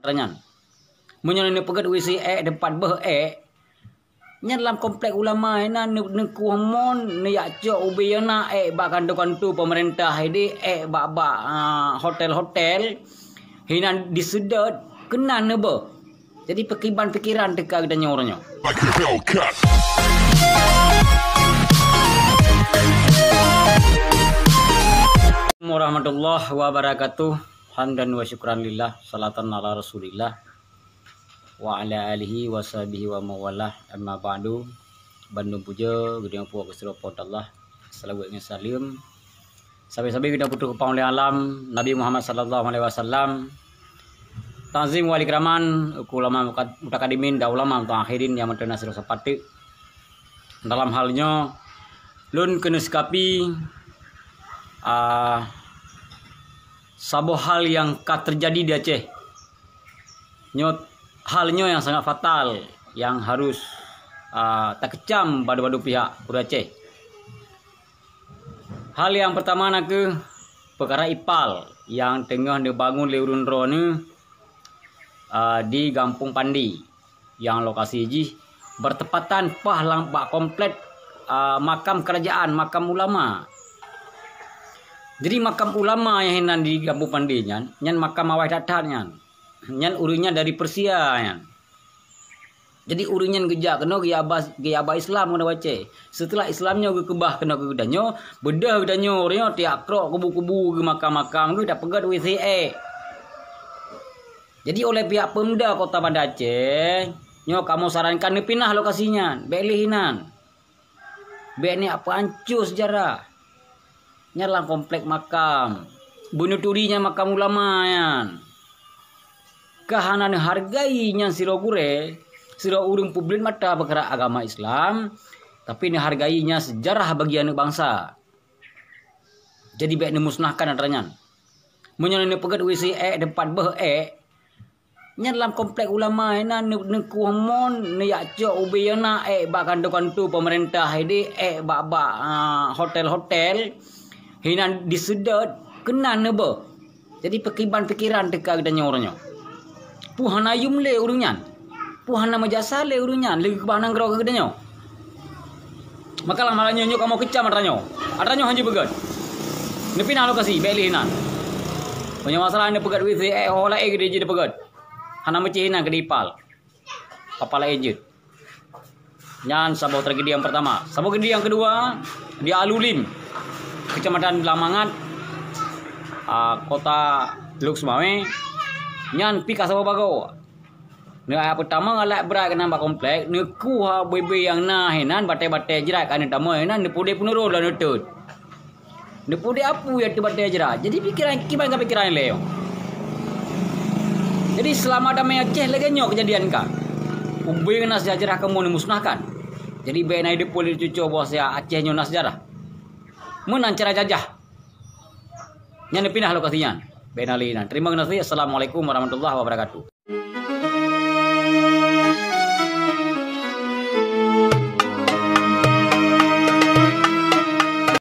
Ranyan. Menyo ni pegat WC depan beh nya dalam komplek ulama ina ne kuhmon ne yak cok ubi yana ba kantu pemerintah ini ba hotel-hotel hina disedot kena ne be. Jadi pikiran teka kita nyornya. Warahmatullahi wabarakatuh. Hamdan wa syukran lillah, salatan ala rasulillah wa ala alihi wa sahbihi wa mawalah, amma ba'du. Bandung puja gedeng puak Gusti Allah. Assalamualaikum salim. Sabi-sabi kita putu kepang oleh alam Nabi Muhammad sallallahu alaihi wasallam. Tanzim wali keraman ulama mutakadimin da ulama akhirin yang mentena sira sepati. Dalam halnya lun kenuskapi sabo hal yang terjadi di Aceh. Halnya yang sangat fatal yang harus tak kecam pada pihak Aceh. Hal yang pertama nak ke perkara ipal yang tengah dibangun oleh Urun Ro ni di Kampung Pandi yang lokasi ji bertepatan pah lampak komplit makam kerajaan, makam ulama. Jadi makam ulama yang hinan di Kampung Pandi nyan makam awai datar nyan urunya dari Persia nyan. Jadi urunya gejak kena gaya Islam kena baca. Setelah Islamnya ke kebah kena ke gedanyo, bedah gedanyo orangnya tiak krok kubu-kubu ke makam-makam ke dak pegat WCA. Jadi oleh pihak Pemda Kota Banda Aceh, nyo kamu sarankan ni pindah lokasinya, belih hinan. Be ni apa hancur sejarah. Nyalang komplek makam bunuh durinya makam ulama yan kahanan hargai nyan siro gure siro urung publik mata bergerak agama Islam tapi ni hargainya sejarah bagian bangsa jadi baik dimusnahkan antaranya menyo ni pegat WC depan beh nya dalam komplek ulama ina ne kuhmon ne yak cok ubi yana ba kantu pemerintah ini hotel-hotel hina disedot kena nebe. Jadi pikiran teka kita nyornya. Puhana yumle urunyan. Puhana majasa le urunyan lagi kebanan gero ke nyo. Maka lah malahnya nyo kamu kecam aranyo. Aranyo hanya begat. Ni pindah lokasi beli hina. Punya masalah ni pegat WC hola gede je pegat. Hana meci hina ke dipal. Papala ejit. Nyan sabo tragedi yang pertama. Sabo tragedi yang kedua di Alulim. Kecamatan Lamangat, kota Teluk Semawe, nyan pika sama bago. Yang pertama ngalak berat kena nampak komplek, neku bebe yang hinan bate-bate jerat kan tama hinan nepude punuro dan nutut. Nepude apu ya tu bate jerat. Jadi pikiran leo. Jadi selama damai Aceh lagi nyok kejadian kan. Ubi kena sejarah kamu dimusnahkan. Jadi benai dipul cucu bos ya Aceh nyo sejarah. Menan cara jajah. Yang pindah lokasinya. Benalinan. Terima kasih. Assalamualaikum warahmatullahi wabarakatuh.